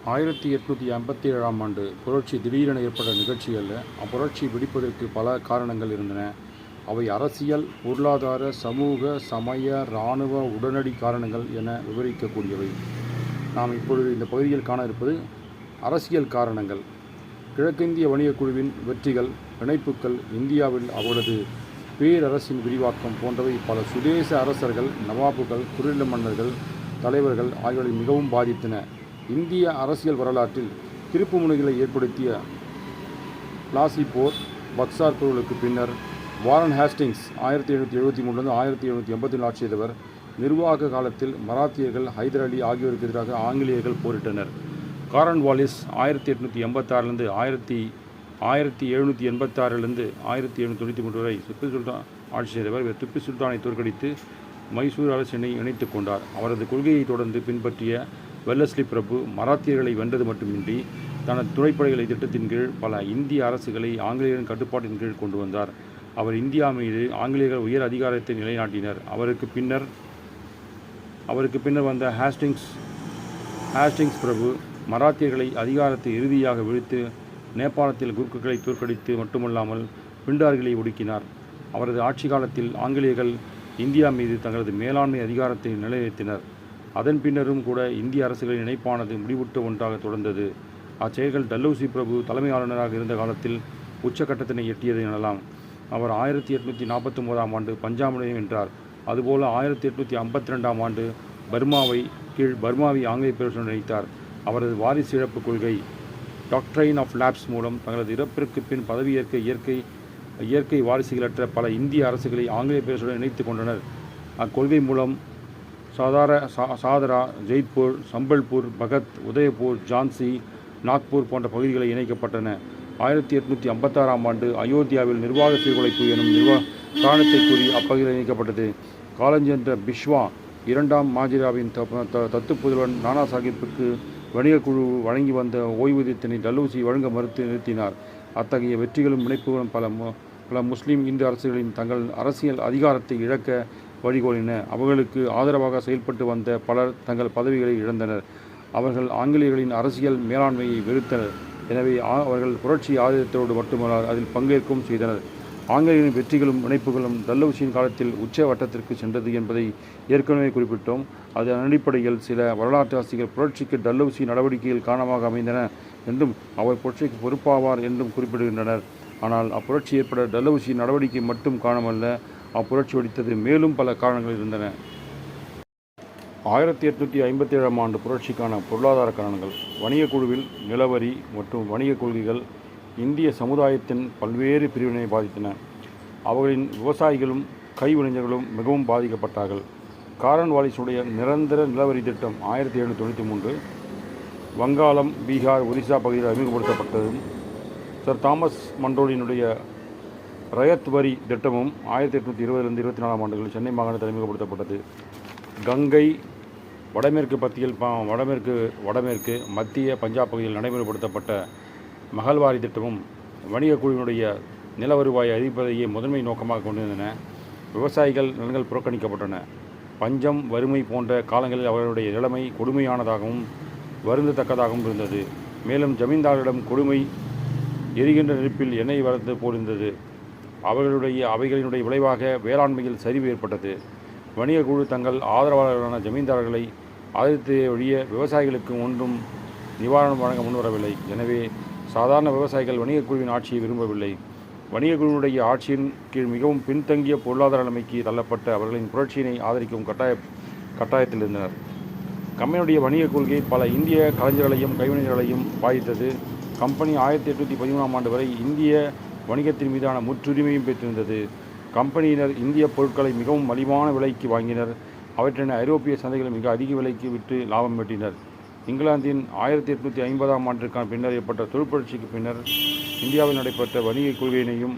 1857ஆம் ஆண்டு புரட்சி திடீரென ஏற்பட்ட நிகழ்ச்சிகளில் அப்புரட்சி வெடிப்பதற்கு பல காரணங்கள் இருந்தன. அவை அரசியல், பொருளாதார, சமூக, சமய, இராணுவ உடனடி காரணங்கள் என விவரிக்கக்கூடியவை. நாம் இப்பொழுது இந்த பகுதியில் காண இருப்பது அரசியல் காரணங்கள். கிழக்கிந்திய வணிகக் குழுவின் வெற்றிகள், இணைப்புகள், இந்தியாவில் அவரது பேரரசின் விரிவாக்கம் போன்றவை பல சுதேச அரசர்கள், நவாபுகள், குறுநில மன்னர்கள், தலைவர்கள் ஆகியோரை மிகவும் பாதித்தன. இந்திய அரசியல் வரலாற்றில் திருப்புமுனைகளை ஏற்படுத்திய பிளாசி போர், பக்சார் போர்களுக்கு பின்னர் வாரன் ஹேஸ்டிங்ஸ் 1773 1784 ஆட்சி செய்தவர். நிர்வாக காலத்தில் மராத்தியர்கள், ஹைதர் அலி ஆகியோருக்கு எதிராக ஆங்கிலேயர்கள் போரிட்டனர். காரன்வாலிஸ் 1886 1786 1793 வரை திப்பு சுல்தான் ஆட்சி செய்தவர். இவர் திப்பு சுல்தானை தோற்கடித்து மைசூர் அரசினை இணைத்துக் கொண்டார். அவரது கொள்கையை தொடர்ந்து பின்பற்றிய வெல்லஸ்லி பிரபு மராத்தியர்களை வென்றது மட்டுமின்றி தனது துணைப்படைகளை திட்டத்தின் கீழ் பல இந்திய அரசுகளை ஆங்கிலேயரின் கட்டுப்பாட்டின் கீழ் கொண்டு வந்தார். அவர் இந்தியா மீது ஆங்கிலேயர்கள் உயர் அதிகாரத்தை நிலைநாட்டினர். அவருக்கு பின்னர் வந்த ஹேஸ்டிங்ஸ் பிரபு மராத்தியர்களை அதிகாரத்தை இறுதியாக வீழ்த்து நேபாளத்தில் குர்க்குகளை தோற்கடித்து மட்டுமல்லாமல் பிண்டார்களை ஒடுக்கினார். அவரது ஆட்சி காலத்தில் ஆங்கிலேயர்கள் இந்தியா மீது தங்களது மேலாண்மை அதிகாரத்தை நிலைநிறுத்தினர். அதன் பின்னரும் கூட இந்திய அரசுகளின் இணைப்பானது முடிவுற்ற ஒன்றாக தொடர்ந்தது. அச்செயல்கள் டல்ஹௌசி பிரபு தலைமை ஆளுநராக இருந்த காலத்தில் உச்சக்கட்டத்தினை எட்டியது எனலாம். அவர் 1849ஆம் ஆண்டு பஞ்சாபை வென்றார். அதுபோல 1852ஆம் ஆண்டு பர்மாவை ஆங்கிலேய பேரரசுடன் இணைத்தார். அவரது வாரிசு இழப்பு கொள்கை டாக்ட்ரைன் ஆஃப் லேப்ஸ் மூலம் தங்களது இறப்பிற்கு பின் பதவியேற்க இயற்கை வாரிசுகளற்ற பல இந்திய அரசுகளை ஆங்கிலேய பேரரசுடன் இணைத்து கொண்டனர். அக்கொள்கை மூலம் சாதரா, ஜெய்ப்பூர், சம்பல்பூர், பகத், உதயபூர், ஜான்சி, நாக்பூர் போன்ற பகுதிகளை இணைக்கப்பட்டன. 1856ஆம் ஆண்டு அயோத்தியாவில் நிர்வாக சீர்குலைப்பு எனும் காரணத்தை கூறி அப்பகுதியில் இணைக்கப்பட்டது. காலஞ்சென்ற பிஷ்வா இரண்டாம் மாஜிராவின் தத்து புதல்வன் நானா சாஹிப்புக்கு வணிகக் குழு வழங்கி வந்த ஓய்வூதியத்தினை டல்ஹௌசி வழங்க மறுத்து நிறுத்தினார். அத்தகைய வெற்றிகளும் இணைப்புகளும் பல முஸ்லீம் இந்து அரசுகளின் தங்கள் அரசியல் அதிகாரத்தை இழக்க வழிகோலின. அவர்களுக்கு ஆதரவாக செயல்பட்டு வந்த பலர் தங்கள் பதவிகளை இழந்தனர். அவர்கள் ஆங்கிலேயர்களின் அரசியல் மேலாண்மையை வெறுத்தனர். எனவே அவர்கள் புரட்சி ஆதரித்தோடு மட்டுமல்ல அதில் பங்கேற்கவும் செய்தனர். ஆங்கிலேயரின் வெற்றிகளும் இணைப்புகளும் டல்ஹௌசியின் காலத்தில் உச்ச வட்டத்திற்கு சென்றது என்பதை ஏற்கனவே குறிப்பிட்டோம். அதன் அடிப்படையில் சில வரலாற்றாசிரியர்கள் புரட்சிக்கு டல்ஹௌசி நடவடிக்கைகள் காரணமாக அமைந்தன என்றும் அவர் புரட்சிக்கு பொறுப்பாவார் என்றும் குறிப்பிடுகின்றனர். ஆனால் அப்புரட்சி ஏற்பட டல்ஹௌசி நடவடிக்கை மட்டும் காரணமல்ல, அப்புரட்சி வெடித்தது மேலும் பல காரணங்கள் இருந்தன. 1857ஆம் ஆண்டு புரட்சிக்கான பொருளாதார காரணங்கள். வணிகக் குழுவில் நிலவரி மற்றும் வணிகக் கொள்கைகள் இந்திய சமுதாயத்தின் பல்வேறு பிரிவினை பாதித்தன. அவர்களின் விவசாயிகளும் கைவினைஞர்களும் மிகவும் பாதிக்கப்பட்டார்கள். காரன்வாலிஸுடைய நிரந்தர நிலவரி திட்டம் 1793 வங்காளம், பீகார், ஒரிசா பகுதியில் அறிமுகப்படுத்தப்பட்டதும், சர் தாமஸ் மண்டோலினுடைய ரயத் வரி திட்டமும் 1820 24ஆம் ஆண்டுகளில் சென்னை மாகாணத்தில் அறிமுகப்படுத்தப்பட்டது. கங்கை வடமேற்கு மத்திய பஞ்சாப் பகுதியில் நடைமுறைப்படுத்தப்பட்ட மகள்வாரி திட்டமும் வணிகக் குழுவினுடைய நில வருவாயை அதிகரிப்பதையே முதன்மை நோக்கமாக கொண்டிருந்தன. விவசாயிகள் நிலங்கள் புறக்கணிக்கப்பட்டன. பஞ்சம், வறுமை போன்ற காலங்களில் அவர்களுடைய நிலைமை கொடுமையானதாகவும் வருந்தத்தக்கதாகவும் இருந்தது. மேலும் ஜமீன்தார்களிடம் கொடுமை எரிகின்ற நெருப்பில் எண்ணெய் வளர்ந்து போலிருந்தது. அவைகளினுடைய விளைவாக வேளாண்மையில் சரிவு ஏற்பட்டது. வணிக குழு தங்கள் ஆதரவாளர்களான ஜமீன்தாரர்களை ஆதரித்தே ஒழிய விவசாயிகளுக்கு ஒன்றும் நிவாரணம் வழங்க முன்வரவில்லை. எனவே சாதாரண விவசாயிகள் வணிகக் குழுவின் ஆட்சியை விரும்பவில்லை. வணிகக் குழுவினுடைய ஆட்சியின் கீழ் மிகவும் பின்தங்கிய பொருளாதார நிலைமைக்கு தள்ளப்பட்ட அவர்களின் புரட்சியினை ஆதரிக்கும் கட்டாயத்தில் இருந்தனர். கம்பெனியுடைய வணிகக் கொள்கை பல இந்திய கலைஞர்களையும் கைவினைஞர்களையும் பாதித்தது. கம்பெனி 1813ஆம் ஆண்டு வரை இந்திய வணிகத்தின் மீதான முற்றுரிமையும் பெற்றிருந்தது. கம்பெனியினர் இந்திய பொருட்களை மிகவும் மலிவான விலைக்கு வாங்கினர். அவற்றின் ஐரோப்பிய சந்தைகளில் மிக அதிக விலைக்கு விற்று லாபம் ஈட்டினர். இங்கிலாந்தின் 1850ஆம் ஆண்டிற்கான பின்னர் ஏற்பட்ட தொழிற்புரட்சிக்கு பின்னர் இந்தியாவில் நடைபெற்ற வணிகக் கொள்கையினையும்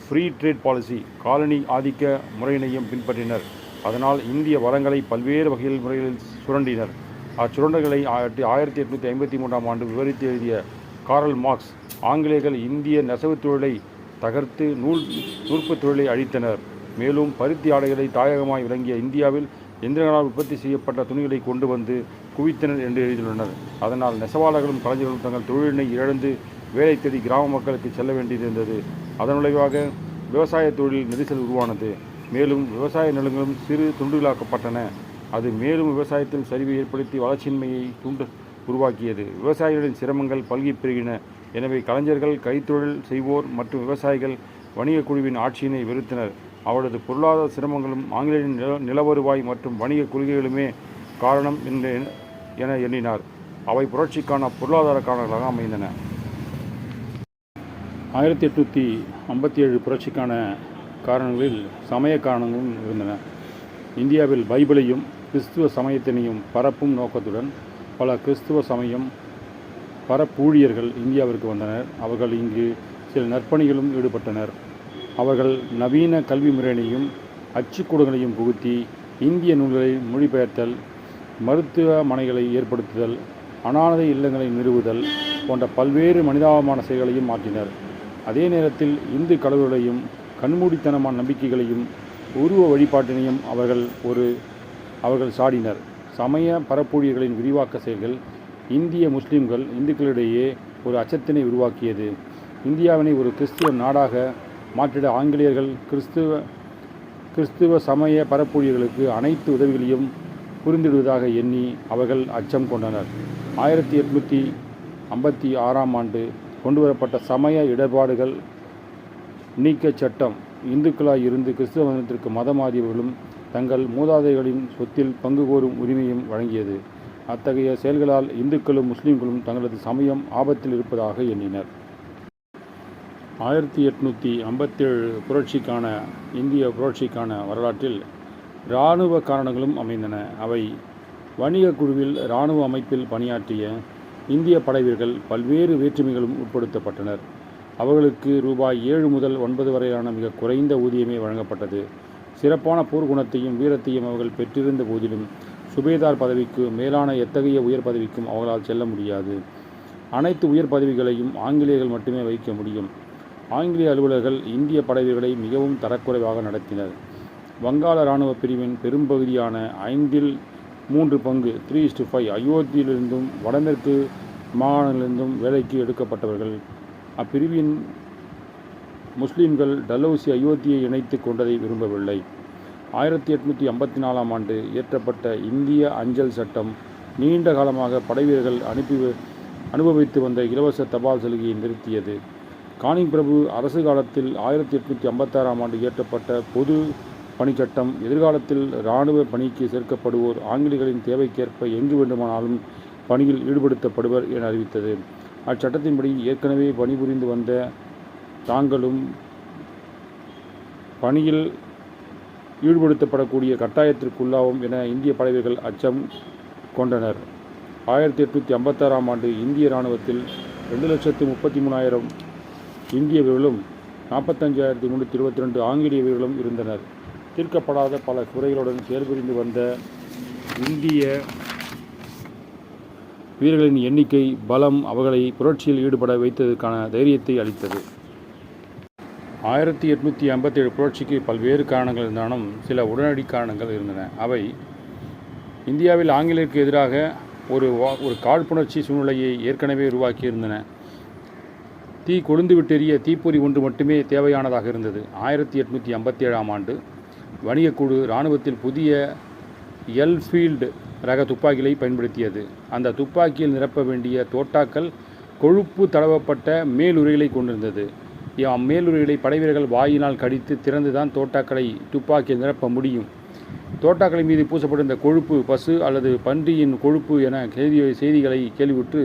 ஃப்ரீ ட்ரேட் பாலிசி காலனி ஆதிக்க முறையினையும் பின்பற்றினர். அதனால் இந்திய வளங்களை பல்வேறு முறைகளில் சுரண்டினர். அச்சுரண்டல்களை 1853ஆம் ஆண்டு விவரித்து எழுதிய காரல் மார்க்ஸ் ஆங்கிலேயர்கள் இந்திய நெசவுத் தொழிலை தகர்த்து நூற்புத் தொழிலை அழித்தனர். மேலும் பருத்தி ஆடைகளை தாயகமாய் விளங்கிய இந்தியாவில் எந்திரங்களால் உற்பத்தி செய்யப்பட்ட துணிகளை கொண்டு வந்து குவித்தனர் என்று எழுதியுள்ளனர். அதனால் நெசவாளர்களும் கலைஞர்களும் தங்கள் தொழிலினை இழந்து வேலை தேடி கிராம மக்களுக்கு செல்ல வேண்டியிருந்தது. அதன் விளைவாக விவசாய தொழிலில் நெரிசல் உருவானது. மேலும் விவசாய நிலங்களும் சிறு துண்டுகளாக்கப்பட்டன. அது மேலும் விவசாயத்தில் சரிவை ஏற்படுத்தி வளர்ச்சியின்மையை உருவாக்கியது. விவசாயிகளின் சிரமங்கள் பல்கி பெருகின. எனவே கலைஞர்கள், கைத்தொழில் செய்வோர் மற்றும் விவசாயிகள் வணிக குழுவின் ஆட்சியினை வெறுத்தனர். அவரது பொருளாதார சிரமங்களும் ஆங்கிலேயரின் நிலவருவாய் மற்றும் வணிக கொள்கைகளுமே காரணம் என எண்ணினார். அவை புரட்சிக்கான பொருளாதார காரணங்களாக அமைந்தன. 1857 புரட்சிக்கான காரணங்களில் சமய காரணங்களும் இருந்தன. இந்தியாவில் பைபிளையும் கிறிஸ்துவ சமயத்தினையும் பரப்பும் நோக்கத்துடன் பல கிறிஸ்துவ சமயம் பரப்பூழியர்கள் இந்தியாவிற்கு வந்தனர். அவர்கள் இங்கு சில நற்பணிகளும் ஈடுபட்டனர். அவர்கள் நவீன கல்வி முறையினையும் அச்சுக்கூடங்களையும் புகுத்தி இந்திய நூல்களை மொழிபெயர்த்தல், மருத்துவமனைகளை ஏற்படுத்துதல், அனாதை இல்லங்களை நிறுவுதல் போன்ற பல்வேறு மனிதாபமான செயல்களையும் மாற்றினர். அதே நேரத்தில் இந்து கடவுள்களையும் கண்மூடித்தனமான நம்பிக்கைகளையும் உருவ வழிபாட்டினையும் அவர்கள் சாடினர். சமய பரப்பூழியர்களின் விரிவாக்க செயல்கள் இந்துக்களிடையே ஒரு அச்சத்தினை உருவாக்கியது. இந்தியாவினை ஒரு கிறிஸ்துவ நாடாக மாற்றிட ஆங்கிலேயர்கள் கிறிஸ்துவ சமய பரப்பூழியர்களுக்கு அனைத்து உதவிகளையும் புரிந்திடுவதாக எண்ணி அவர்கள் அச்சம் கொண்டனர். 1856ஆம் ஆண்டு கொண்டுவரப்பட்ட சமய இடர்பாடுகள் நீக்க சட்டம் இந்துக்களாய் இருந்து கிறிஸ்துவ மதத்திற்கு மதம் மாறியவர்களும் தங்கள் மூதாதைகளின் சொத்தில் பங்கு கோரும் உரிமையும் வழங்கியது. அத்தகைய செயல்களால் இந்துக்களும் முஸ்லீம்களும் தங்களது சமயம் ஆபத்தில் இருப்பதாக எண்ணினர். 1857 இந்திய புரட்சிக்கான வரலாற்றில் இராணுவ காரணங்களும் அமைந்தன. அவை வணிக குழுவில் இராணுவ அமைப்பில் பணியாற்றிய இந்திய படைவீரர்கள் பல்வேறு வேற்றுமைகளும் உட்படுத்தப்பட்டனர். அவர்களுக்கு ரூபாய் 7 முதல் 9 வரையிலான மிக குறைந்த ஊதியமே வழங்கப்பட்டது. சிறப்பான போர்க்குணத்தையும் வீரத்தையும் அவர்கள் பெற்றிருந்த போதிலும் சுபேதார் பதவிக்கு மேலான எத்தகைய உயர் பதவிக்கும் அவர்களால் செல்ல முடியாது. அனைத்து உயர் பதவிகளையும் ஆங்கிலேயர்கள் மட்டுமே வகிக்க முடியும். ஆங்கிலேய அலுவலர்கள் இந்திய படைவீரர்களை மிகவும் தரக்குறைவாக நடத்தினர். வங்காள இராணுவ பிரிவின் பெரும்பகுதியான 3 பங்கு 3:5 அயோத்தியிலிருந்தும் வடமேற்கு மாகாணங்களிலிருந்தும் வேலைக்கு எடுக்கப்பட்டவர்கள். அப்பிரிவின் முஸ்லீம்கள் டல்ஹௌசி அயோத்தியை இணைத்து கொண்டதை விரும்பவில்லை. 1854ஆம் ஆண்டு இயற்றப்பட்ட இந்திய அஞ்சல் சட்டம் நீண்ட காலமாக படைவீரர்கள் அனுபவித்து வந்த இலவச தபால் சலுகையை நிறுத்தியது. கானிங் பிரபு அரசு காலத்தில் 1856ஆம் ஆண்டு இயற்றப்பட்ட பொது பணிச்சட்டம் எதிர்காலத்தில் இராணுவ பணிக்கு சேர்க்கப்படுவோர் ஆங்கிலேயர்களின் தேவைக்கேற்ப எங்கு வேண்டுமானாலும் பணியில் ஈடுபடுத்தப்படுவர் என அறிவித்தது. அச்சட்டத்தின்படி ஏற்கனவே பணிபுரிந்து வந்த தாங்களும் பணியில் ஈடுபடுத்தப்படக்கூடிய கட்டாயத்திற்குள்ளாகும் என இந்திய படைவீரர்கள் அச்சம் கொண்டனர். 1856ஆம் ஆண்டு இந்திய இராணுவத்தில் 2,33,000 இந்திய வீரர்களும் 45,322 ஆங்கிலேய வீரர்களும் இருந்தனர். தீர்க்கப்படாத பல குறைகளுடன் செயல்புரிந்து வந்த இந்திய வீரர்களின் எண்ணிக்கை பலம் அவர்களை புரட்சியில் ஈடுபட வைத்ததற்கான தைரியத்தை அளித்தது. 1857 புரட்சிக்கு பல்வேறு காரணங்கள் இருந்தாலும் சில உடனடி காரணங்கள் இருந்தன. அவை இந்தியாவில் ஆங்கிலேயருக்கு எதிராக ஒரு காழ்ப்புணர்ச்சி சூழ்நிலையை ஏற்கனவே உருவாக்கியிருந்தன. தீ கொழுந்து விட்டெறிய தீப்பொறி ஒன்று மட்டுமே தேவையானதாக இருந்தது. 1857ஆம் ஆண்டு வணிகக்குழு இராணுவத்தில் புதிய எல்ஃபீல்டு ரக துப்பாக்கிகளை பயன்படுத்தியது. அந்த துப்பாக்கியில் நிரப்ப வேண்டிய தோட்டாக்கள் கொழுப்பு தடவப்பட்ட மேலுரைகளை கொண்டிருந்தது. மேலுரைகளை படைவீரர்கள் வாயினால் கடித்து திறந்துதான் தோட்டாக்களை துப்பாக்கியில் நிரப்ப முடியும். தோட்டாக்களை மீது பூசப்பட்டிருந்த கொழுப்பு பசு அல்லது பன்றியின் கொழுப்பு என செய்திகளை கேள்வியுற்று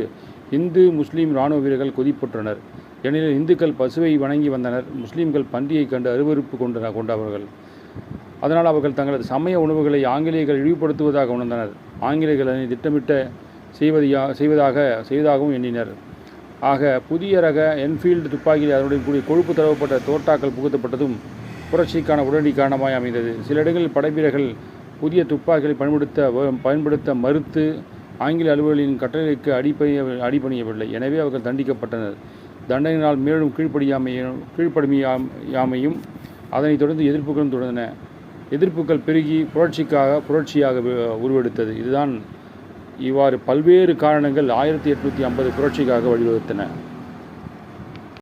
இந்து முஸ்லீம் இராணுவ வீரர்கள் கொதிப்புற்றனர். ஏனெனில் இந்துக்கள் பசுவை வணங்கி வந்தனர், முஸ்லீம்கள் பன்றியை கண்டு அருவருப்பு கொண்டவர்கள். அதனால் அவர்கள் தங்களது சமய உணவுகளை ஆங்கிலேயர்கள் இழிவுபடுத்துவதாக உணர்ந்தனர். ஆங்கிலேயர்கள் அதனை திட்டமிட்ட செய்வதாகவும் எண்ணினர். ஆக புதிய ரக என்ஃபீல்டு துப்பாக்கியில் அதனுடன் கூடிய கொழுப்பு தடவப்பட்ட தோட்டாக்கள் புகுத்தப்பட்டதும் புரட்சிக்கான உடனடி காரணமாய் அமைந்தது. சில இடங்களில் படைவீரர்கள் புதிய துப்பாக்கிகளை பயன்படுத்த மறுத்து ஆங்கில அலுவலர்களின் கட்டளைக்கு அடிபணியவில்லை. எனவே அவர்கள் தண்டிக்கப்பட்டனர். தண்டனையினால் மேலும் கீழ்ப்படியாமையும் அதனைத் தொடர்ந்து எதிர்ப்புகளும் தொடர்ந்தன. எதிர்ப்புகள் பெருகி புரட்சியாக உருவெடுத்தது. இதுதான் இவ்வாறு பல்வேறு காரணங்கள் 1850 புரட்சிக்காக வழிவகுத்தன.